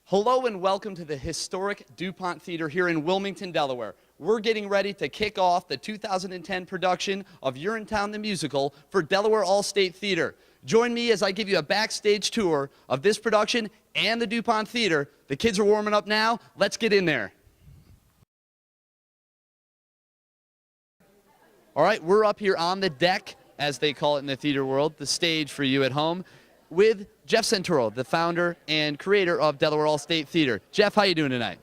Hello and welcome to the historic DuPont Theater here in Wilmington, Delaware. We're getting ready to kick off the 2010 production of Urinetown The Musical for Delaware All-State Theatre. Join me as I give you a backstage tour of this production and the DuPont Theater. The kids are warming up now. Let's get in there. All right, we're up here on the deck, as they call it in the theater world, the stage for you at home, with Jeff Santoro, the founder and creator of Delaware All-State Theatre. Jeff, how you doing tonight?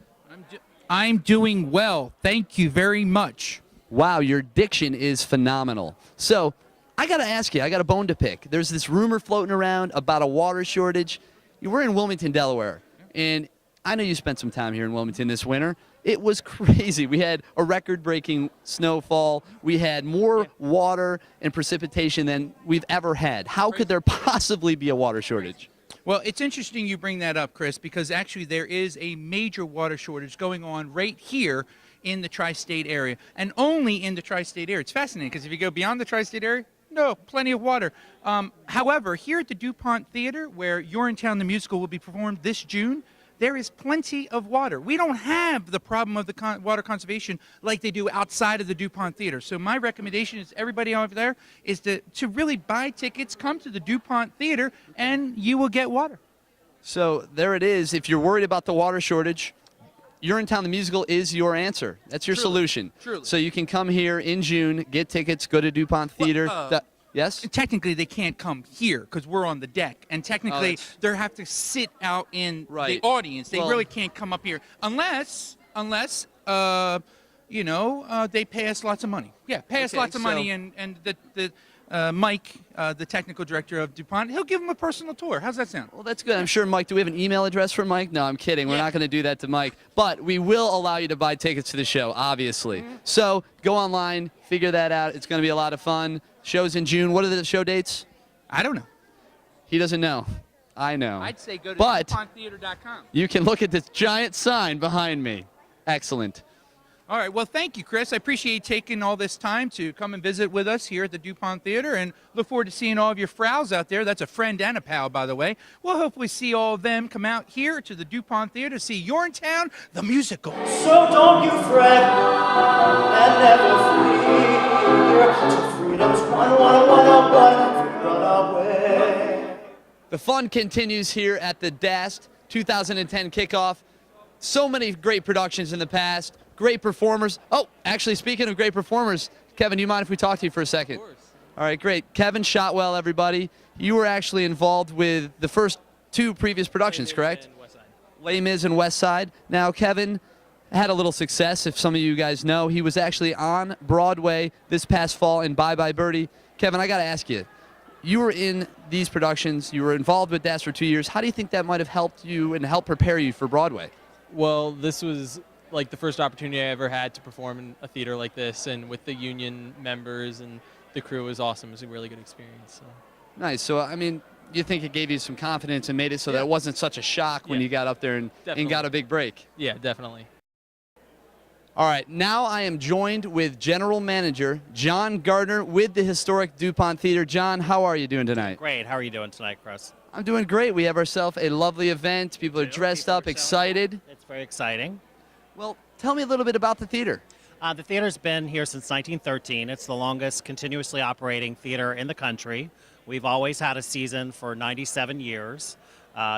I'm doing well. Thank you very much. Wow, your diction is phenomenal. So, I got to ask you, I got a bone to pick. There's this rumor floating around about a water shortage. We're in Wilmington, Delaware, and I know you spent some time here in Wilmington this winter. It was crazy. We had a record-breaking snowfall. We had more water and precipitation than we've ever had. How could there possibly be a water shortage? Well, it's interesting you bring that up, Chris, because actually there is a major water shortage going on right here in the tri-state area, and only in the tri-state area. It's fascinating because if you go beyond the tri-state area, no, plenty of water. However, here at the DuPont Theater, where Urinetown The Musical will be performed this June, there is plenty of water. We don't have the problem of the water conservation like they do outside of the DuPont Theater. So my recommendation is everybody over there is to really buy tickets, come to the DuPont Theater, and you will get water. So there it is. If you're worried about the water shortage, Urinetown The Musical is your answer. That's your solution. Truly. So you can come here in June, get tickets, go to DuPont Theater. Yes? Technically, they can't come here because we're on the deck, and technically, they have to sit out in the audience. They really can't come up here unless you know, they pay us lots of money. Yeah, pay us lots of money, and Mike, the technical director of DuPont, he'll give them a personal tour. How's that sound? Well, that's good. I'm sure, Mike, do we have an email address for Mike? No, I'm kidding. We're not going to do that to Mike. But we will allow you to buy tickets to the show, obviously. So go online, figure that out. It's going to be a lot of fun. Show's in June. What are the show dates? I don't know. He doesn't know. I know. I'd say go to DuPonttheater.com. You can look at this giant sign behind me. Excellent. All right. Well, thank you, Chris. I appreciate you taking all this time to come and visit with us here at the DuPont Theater, and look forward to seeing all of your frowns out there. That's a friend and a pal, by the way. We'll hopefully see all of them come out here to the DuPont Theater to see Urinetown The Musical. So don't you fret and never fear. To freedom's one run away. The fun continues here at the DAST 2010 Kickoff. So many great productions in the past. Great performers. Oh, actually, speaking of great performers, Kevin, do you mind if we talk to you for a second? Of course. All right, great. Kevin Shotwell, everybody. You were actually involved with the first two previous productions, correct? Les Mis and West Side. Now, Kevin had a little success, if some of you guys know. He was actually on Broadway this past fall in Bye Bye Birdie. Kevin, I got to ask you, you were in these productions. You were involved with DAST for 2 years. How do you think that might have helped you and helped prepare you for Broadway? Well, this was like the first opportunity I ever had to perform in a theater like this, and with the union members and the crew, was awesome. It was a really good experience. So. Nice. So, I mean, you think it gave you some confidence and made it so that it wasn't such a shock when you got up there and got a big break? Yeah, definitely. All right, now I am joined with General Manager John Gardner with the historic DuPont Theater. John, how are you doing tonight? Great. How are you doing tonight, Chris? I'm doing great. We have ourselves a lovely event. People are dressed up, excited. It's very exciting. Well, tell me a little bit about the theater. The theater's been here since 1913. It's the longest continuously operating theater in the country. We've always had a season for 97 years.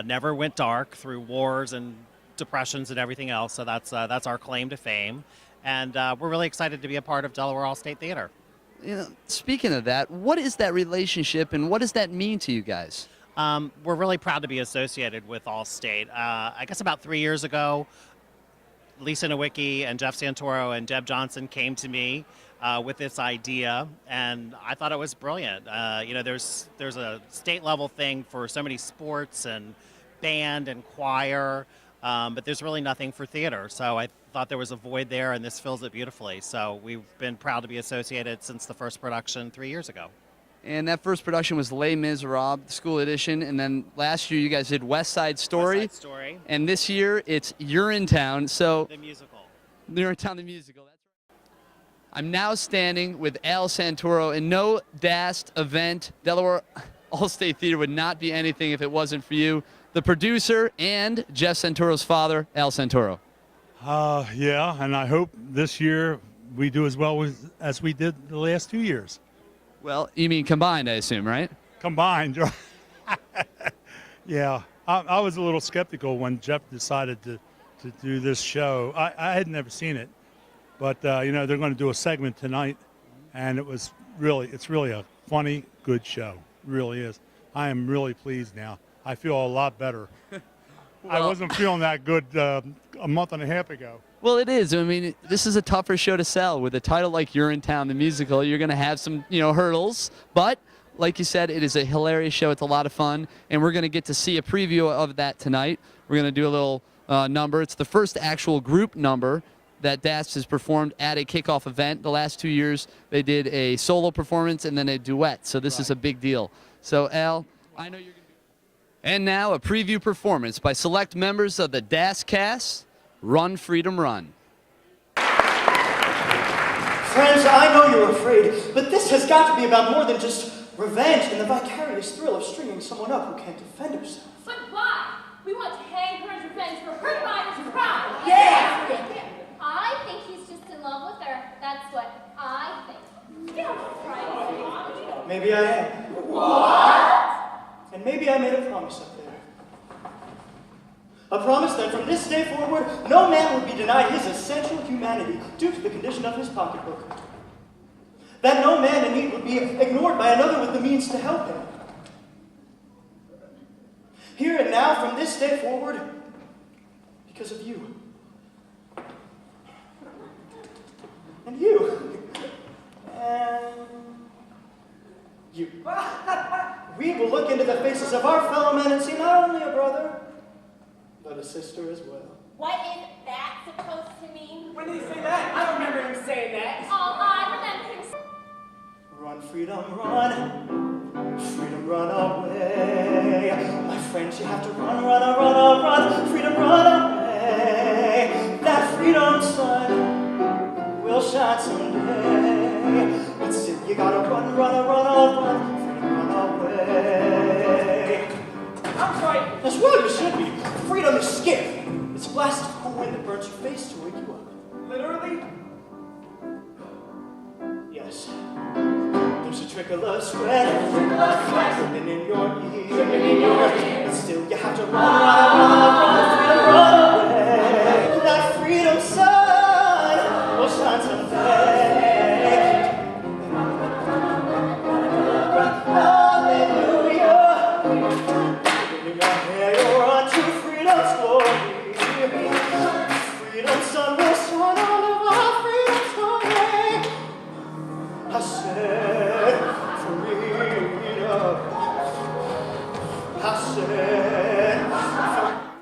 Never went dark through wars and depressions and everything else, so that's our claim to fame. And we're really excited to be a part of Delaware All-State Theatre. You know, speaking of that, what is that relationship and what does that mean to you guys? We're really proud to be associated with All-State. I guess about 3 years ago, Lisa Nowicki and Jeff Santoro and Deb Johnson came to me with this idea, and I thought it was brilliant. You know, there's a state level thing for so many sports and band and choir, but there's really nothing for theater. So I thought there was a void there, and this fills it beautifully. So we've been proud to be associated since the first production 3 years ago. And that first production was Les Miserables, the school edition, and then last year you guys did West Side Story. West Side Story. And this year it's Urinetown. So The Musical. Urinetown The Musical. That's right. I'm now standing with Al Santoro, and no DAST event, Delaware All-State Theatre, would not be anything if it wasn't for you. the producer, and Jeff Santoro's father, Al Santoro. Yeah, and I hope this year we do as well as we did the last 2 years. Well, you mean combined, I assume, right? Combined. Yeah, I was a little skeptical when Jeff decided to do this show. I had never seen it, but you know, they're going to do a segment tonight, and it's really a funny, good show. It really is. I am really pleased now. I feel a lot better. I wasn't feeling that good a month and a half ago. Well, it is. I mean, this is a tougher show to sell. With a title like Urinetown The Musical, you're going to have some, hurdles. But, like you said, it is a hilarious show. It's a lot of fun. And we're going to get to see a preview of that tonight. We're going to do a little number. It's the first actual group number that DAST has performed at a kickoff event. The last 2 years, they did a solo performance and then a duet. So this is a big deal. So, Al, I know you're going to be... And now a preview performance by select members of the DAST cast, Run Freedom Run. Friends, I know you're afraid, but this has got to be about more than just revenge and the vicarious thrill of stringing someone up who can't defend herself. But why? We want to hang her as revenge for her rider's crime. Yeah! I think he's just in love with her. That's what I think. Get right. Maybe I am. What? And maybe I made a promise up there. A promise that from this day forward, no man would be denied his essential humanity due to the condition of his pocketbook. That no man in need would be ignored by another with the means to help him. Here and now, from this day forward, because of you. And you. And you. We will look into the faces of our fellow men and see not only a brother, but a sister as well. What is that supposed to mean? When did he say that? I don't remember him saying that. All I remember him saying. Run, freedom, run. Freedom, run away. My friends, you have to run, run, run, run. Freedom, run away. That freedom sun will shine someday. But still, you gotta run, run, run, run. I'm sorry. As well you should be. Freedom is scary. It's a blast of cool wind that burns your face to wake you up. Literally? Yes. There's a trickle of sweat. Dripping in your ear. But still you have to run, run, run, run, away. That freedom sun will shine someday.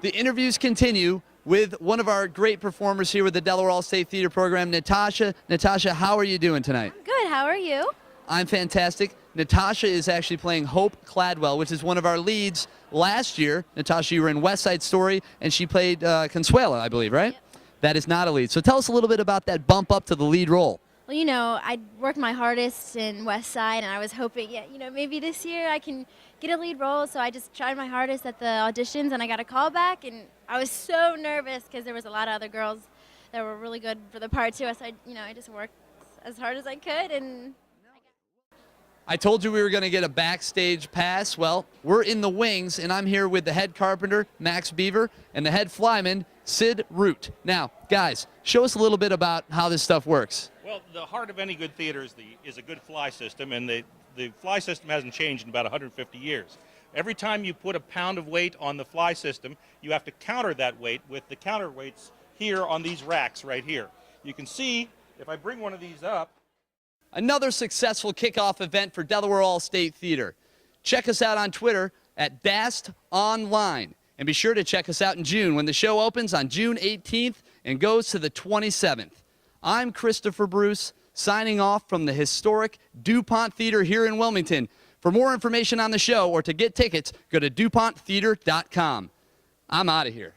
The interviews continue with one of our great performers here with the Delaware All-State Theatre program, Natasha. Natasha, how are you doing tonight? Good, how are you? I'm fantastic. Natasha is actually playing Hope Cladwell, which is one of our leads last year. Natasha, you were in West Side Story, and she played Consuela, I believe, right? Yep. That is not a lead. So tell us a little bit about that bump up to the lead role. Well, I worked my hardest in West Side, and I was hoping, maybe this year I can get a lead role. So I just tried my hardest at the auditions, and I got a call back, and I was so nervous because there was a lot of other girls that were really good for the part too. So I just worked as hard as I could, and I told you we were going to get a backstage pass. Well, we're in the wings, and I'm here with the head carpenter, Max Beaver, and the head flyman, Sid Root. Now, guys, show us a little bit about how this stuff works. Well, the heart of any good theater is a good fly system, and the fly system hasn't changed in about 150 years. Every time you put a pound of weight on the fly system, you have to counter that weight with the counterweights here on these racks right here. You can see, if I bring one of these up. Another successful kickoff event for Delaware All-State Theatre. Check us out on Twitter at DAST Online. And be sure to check us out in June when the show opens on June 18th and goes to the 27th. I'm Christopher Bruce, signing off from the historic DuPont Theater here in Wilmington. For more information on the show or to get tickets, go to DuPontTheater.com. I'm out of here.